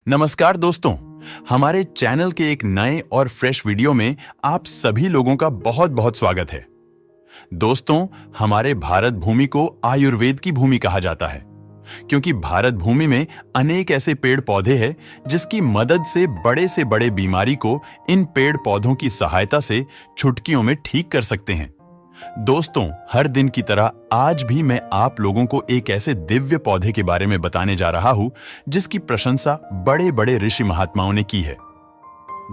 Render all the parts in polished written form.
नमस्कार दोस्तों, हमारे चैनल के एक नए और फ्रेश वीडियो में आप सभी लोगों का बहुत बहुत स्वागत है। दोस्तों, हमारे भारत भूमि को आयुर्वेद की भूमि कहा जाता है, क्योंकि भारत भूमि में अनेक ऐसे पेड़ पौधे हैं जिसकी मदद से बड़े बीमारी को इन पेड़ पौधों की सहायता से चुटकियों में ठीक कर सकते हैं। दोस्तों, हर दिन की तरह आज भी मैं आप लोगों को एक ऐसे दिव्य पौधे के बारे में बताने जा रहा हूं जिसकी प्रशंसा बड़े बड़े ऋषि महात्माओं ने की है।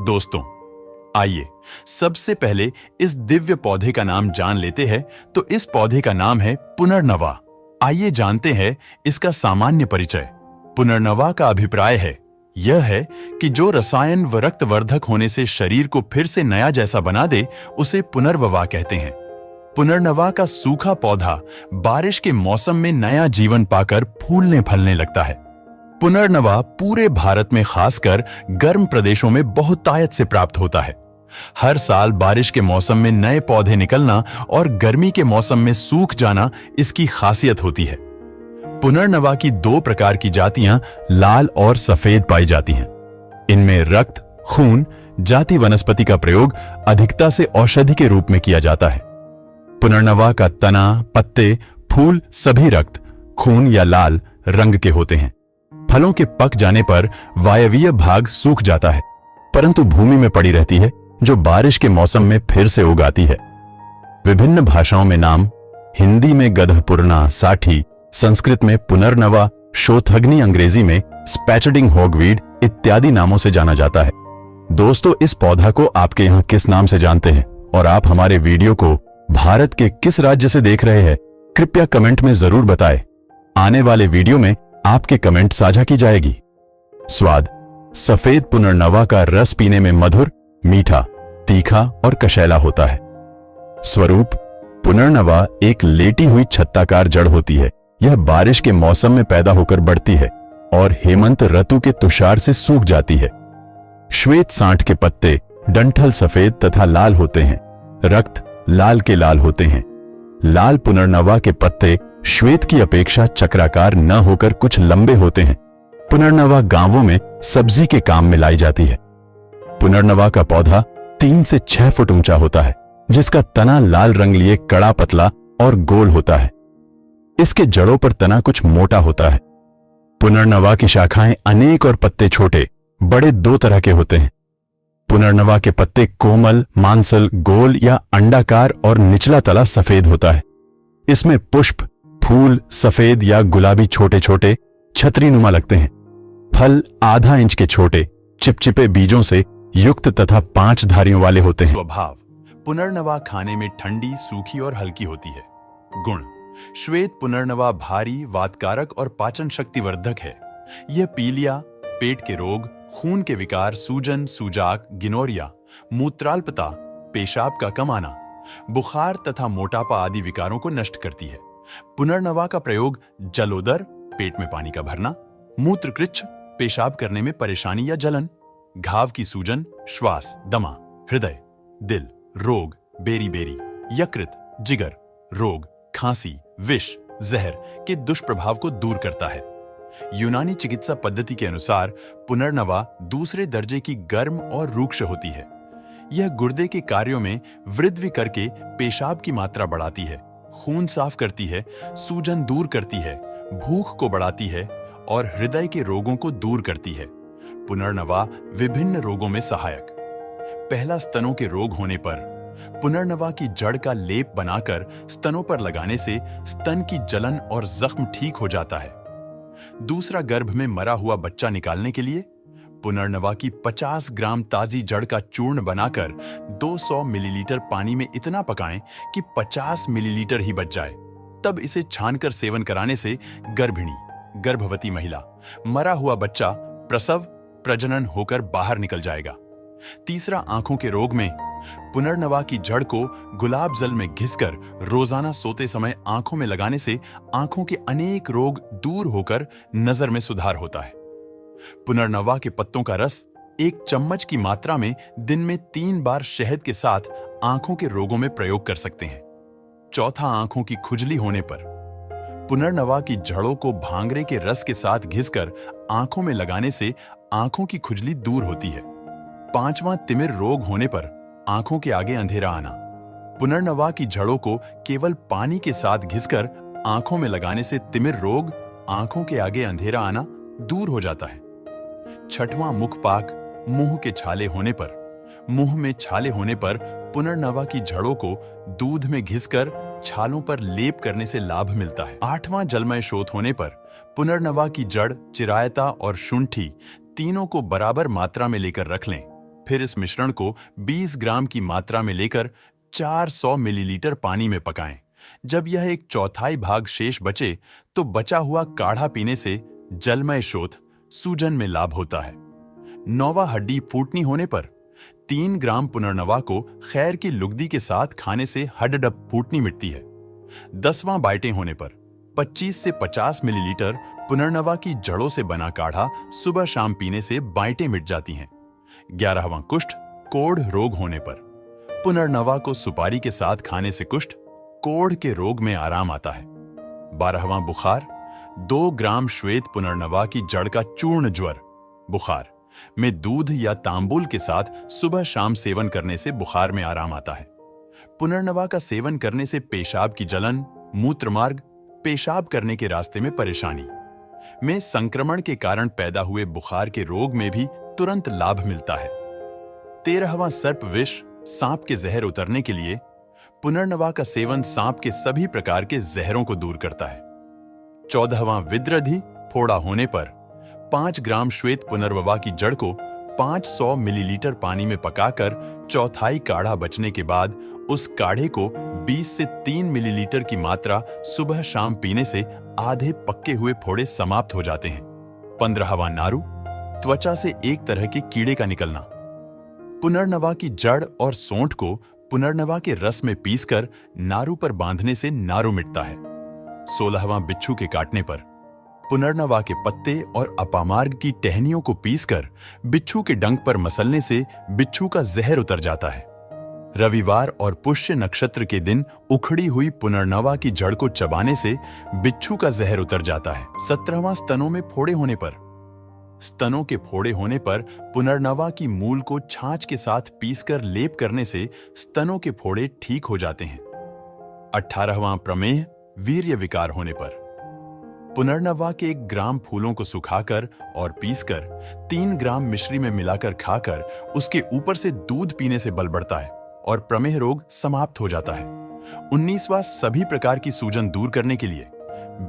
दोस्तों, आइए सबसे पहले इस दिव्य पौधे का नाम जान लेते हैं। तो इस पौधे का नाम है पुनर्नवा। आइए जानते हैं इसका सामान्य परिचय। पुनर्नवा का अभिप्राय यह है कि जो रसायन व रक्तवर्धक होने से शरीर को फिर से नया जैसा बना दे, उसे पुनर्ववा कहते हैं। पुनर्नवा का सूखा पौधा बारिश के मौसम में नया जीवन पाकर फूलने फलने लगता है। पुनर्नवा पूरे भारत में खासकर गर्म प्रदेशों में बहुतायत से प्राप्त होता है। हर साल बारिश के मौसम में नए पौधे निकलना और गर्मी के मौसम में सूख जाना इसकी खासियत होती है। पुनर्नवा की दो प्रकार की जातियां लाल और सफेद पाई जाती हैं। इनमें रक्त, खून जाति वनस्पति का प्रयोग अधिकता से औषधि के रूप में किया जाता है। पुनर्नवा का तना, पत्ते, फूल सभी रक्त, खून या लाल रंग के होते हैं। फलों के पक जाने पर वायवीय भाग सूख जाता है, परंतु भूमि में पड़ी रहती है, जो बारिश के मौसम में फिर से उगाती है। विभिन्न भाषाओं में नाम: हिंदी में गधपुरना साठी, संस्कृत में पुनर्नवा, शोथग्नि अंग्रेजी में स्पैचडिंग हॉगवीड इत्यादि नामों से जाना जाता है। दोस्तों, इस पौधा को आपके यहाँ किस नाम से जानते हैं और आप हमारे वीडियो को भारत के किस राज्य से देख रहे हैं, कृपया कमेंट में जरूर बताएं। आने वाले वीडियो में आपके कमेंट साझा की जाएगी। स्वाद: सफेद पुनर्नवा का रस पीने में मधुर, मीठा, तीखा और कशैला होता है। स्वरूप: पुनर्नवा एक लेटी हुई छत्ताकार जड़ होती है। यह बारिश के मौसम में पैदा होकर बढ़ती है और हेमंत ऋतु के तुषार से सूख जाती है। श्वेत सांठ के पत्ते डंठल सफेद तथा लाल होते हैं। रक्त लाल के लाल होते हैं। लाल पुनर्नवा के पत्ते श्वेत की अपेक्षा चक्राकार न होकर कुछ लंबे होते हैं। पुनर्नवा गांवों में सब्जी के काम में लाई जाती है। पुनर्नवा का पौधा 3 से 6 फुट ऊंचा होता है, जिसका तना लाल रंग लिए कड़ा, पतला और गोल होता है। इसके जड़ों पर तना कुछ मोटा होता है। पुनर्नवा की शाखाएं अनेक और पत्ते छोटे बड़े दो तरह के होते हैं। पुनर्नवा के पत्ते कोमल, मांसल, गोल या अंडाकार और निचला तला सफेद होता है। इसमें पुष्प, फूल सफेद या गुलाबी छोटे छोटे छतरीनुमा लगते हैं। फल आधा इंच के छोटे चिपचिपे बीजों से युक्त तथा 5 धारियों वाले होते हैं। स्वभाव: पुनर्नवा खाने में ठंडी, सूखी और हल्की होती है। गुण: श्वेत पुनर्नवा भारी, वातकारक और पाचन शक्तिवर्धक है। यह पीलिया, पेट के रोग, खून के विकार, सूजन, सूजाक, गिनोरिया, मूत्राल्पता, पेशाब का कम आना, बुखार तथा मोटापा आदि विकारों को नष्ट करती है। पुनर्नवा का प्रयोग जलोदर, पेट में पानी का भरना, मूत्रकृच्छ, पेशाब करने में परेशानी या जलन, घाव की सूजन, श्वास, दमा, हृदय, दिल रोग, बेरी बेरी, यकृत, जिगर रोग, खांसी, विष, जहर के दुष्प्रभाव को दूर करता है। यूनानी चिकित्सा पद्धति के अनुसार पुनर्नवा दूसरे दर्जे की गर्म और रूक्ष होती है। यह गुर्दे के कार्यों में वृद्धि करके पेशाब की मात्रा बढ़ाती है, खून साफ करती है, सूजन दूर करती है, भूख को बढ़ाती है और हृदय के रोगों को दूर करती है। पुनर्नवा विभिन्न रोगों में सहायक: पहला, स्तनों के रोग होने पर पुनर्नवा की जड़ का लेप बनाकर स्तनों पर लगाने से स्तन की जलन और जख्म ठीक हो जाता है। दूसरा, गर्भ में मरा हुआ बच्चा निकालने के लिए पुनर्नवा की 50 ग्राम ताजी जड़ का चूर्ण बनाकर 200 मिलीलीटर पानी में इतना पकाएं कि 50 मिलीलीटर ही बच जाए। तब इसे छानकर सेवन कराने से गर्भिणी, गर्भवती महिला, मरा हुआ बच्चा प्रसव, प्रजनन होकर बाहर निकल जाएगा। तीसरा, आंखों के रोग में पुनर्नवा की जड़ को गुलाब जल में घिसकर रोजाना सोते समय आंखों में लगाने से आंखों के अनेक रोग दूर होकर नजर में सुधार होता है। पुनर्नवा के पत्तों का रस 1 चम्मच की मात्रा में दिन में 3 बार शहद के साथ आंखों के रोगों में प्रयोग कर सकते हैं। चौथा, आंखों की खुजली होने पर पुनर्नवा की जड़ों को भांगरे के रस के साथ घिसकर आंखों में लगाने से आंखों की खुजली दूर होती है। 5वां तिमिर रोग होने पर आंखों के आगे अंधेरा आना। पुनर्नवा की जड़ों को केवल पानी के साथ घिसकर आंखों में लगाने से तिमिर रोग, आंखों के आगे अंधेरा आना दूर हो जाता है। 6वां मुखपाक, मुंह के छाले होने पर। मुंह में छाले होने पर पुनर्नवा की जड़ों को दूध में घिसकर छालों पर लेप करने से लाभ मिलता है। 8वां जलमय शोथ होने पर पुनर्नवा की जड़, चिरायता और शुंठी तीनों को बराबर मात्रा में लेकर रख लें। फिर इस मिश्रण को 20 ग्राम की मात्रा में लेकर 400 मिलीलीटर पानी में पकाएं। जब यह 1/4 भाग शेष बचे तो बचा हुआ काढ़ा पीने से जलमय शोथ, सूजन में लाभ होता है। 9वां हड्डी फूटनी होने पर 3 ग्राम पुनर्नवा को खैर की लुगदी के साथ खाने से हड्डप फूटनी मिटती है। 10वां बाइटें होने पर 25 से 50 मिलीलीटर पुनर्नवा की जड़ों से बना काढ़ा सुबह शाम पीने से बाइटें मिट जाती हैं। 11वां कुष्ठ, कोढ़ रोग होने पर पुनर्नवा को सुपारी के साथ खाने से कुष्ठ, कोढ़ के रोग में आराम आता है। 12वां बुखार, 2 ग्राम श्वेत पुनर्नवा की जड़ का चूर्ण ज्वर, बुखार में दूध या तांबुल के साथ सुबह शाम सेवन करने से बुखार में आराम आता है। पुनर्नवा का सेवन करने से पेशाब की जलन, मूत्रमार्ग, पेशाब करने के रास्ते में परेशानी में संक्रमण के कारण पैदा हुए बुखार के रोग में भी तुरंत लाभ मिलता है। 13वां सर्प विष, सांप के जहर उतरने के लिए पुनर्नवा का सेवन सांप के सभी प्रकार के जहरों को दूर करता है। 14वां विद्रधि, फोड़ा होने पर 5 ग्राम श्वेत पुनर्नवा की जड़ को 500 मिलीलीटर पानी में पकाकर 1/4 काढ़ा बचने के बाद उस काढ़े को 20 से 3 मिलीलीटर की मात्रा सुबह शाम पीने से आधे पक्के हुए फोड़े समाप्त हो जाते हैं। 15वां नारू, त्वचा से एक तरह के कीड़े का निकलना। पुनर्नवा की जड़ और सोंठ को पुनर्नवा के रस में पीसकर नारू पर बांधने से नारू मिटता है। 16वां बिच्छू के काटने पर पुनर्नवा के पत्ते और अपामार्ग की टहनियों को पीसकर बिच्छू के डंक पर मसलने से बिच्छू का जहर उतर जाता है। रविवार और पुष्य नक्षत्र के दिन उखड़ी हुई पुनर्नवा की जड़ को चबाने से बिच्छू का जहर उतर जाता है। 17वां स्तनों में फोड़े होने पर। स्तनों के फोड़े होने पर पुनर्नवा की मूल को छाछ के साथ पीसकर लेप करने से स्तनों के फोड़े ठीक हो जाते हैं। 18वां प्रमेह, वीर्य विकार होने पर पुनर्नवा के 1 ग्राम फूलों को सुखाकर और पीसकर 3 ग्राम मिश्री में मिलाकर खाकर उसके ऊपर से दूध पीने से बल बढ़ता है और प्रमेह रोग समाप्त हो जाता है। 19वां सभी प्रकार की सूजन दूर करने के लिए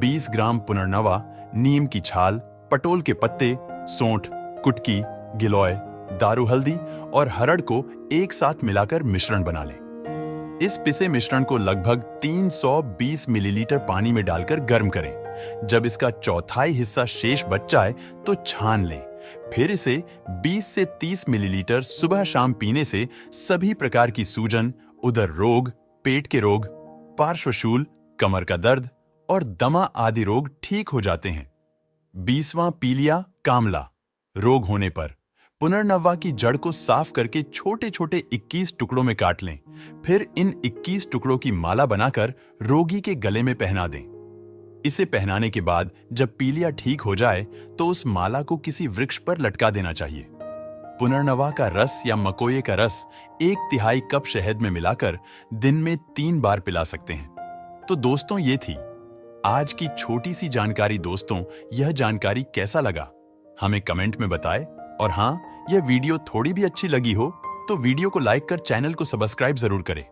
20 ग्राम पुनर्नवा, नीम की छाल, पटोल के पत्ते, सोंठ, कुटकी, गिलोय, दारू हल्दी और हरड़ को एक साथ मिलाकर मिश्रण बना लें। इस पिसे मिश्रण को लगभग 320 मिलीलीटर पानी में डालकर गर्म करें। जब इसका 1/4 हिस्सा शेष बच जाए तो छान लें। फिर इसे 20 से 30 मिलीलीटर सुबह शाम पीने से सभी प्रकार की सूजन, उदर रोग, पेट के रोग, पार्श्वशूल, कमर का दर्द और दमा आदि रोग ठीक हो जाते हैं। 20वां पीलिया कामला रोग होने पर पुनर्नवा की जड़ को साफ करके छोटे छोटे 21 टुकड़ों में काट लें। फिर इन 21 टुकड़ों की माला बनाकर रोगी के गले में पहना दें। इसे पहनाने के बाद जब पीलिया ठीक हो जाए तो उस माला को किसी वृक्ष पर लटका देना चाहिए। पुनर्नवा का रस या मकोये का रस 1/3 कप शहद में मिलाकर दिन में 3 बार पिला सकते हैं। तो दोस्तों, ये थी आज की छोटी सी जानकारी। दोस्तों, यह जानकारी कैसा लगा हमें कमेंट में बताएं। और हाँ, यह वीडियो थोड़ी भी अच्छी लगी हो तो वीडियो को लाइक कर चैनल को सब्सक्राइब जरूर करें।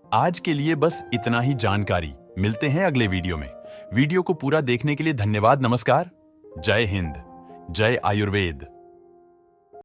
आज के लिए बस इतना ही जानकारी। मिलते हैं अगले वीडियो में। वीडियो को पूरा देखने के लिए धन्यवाद। नमस्कार। जय हिंद, जय आयुर्वेद।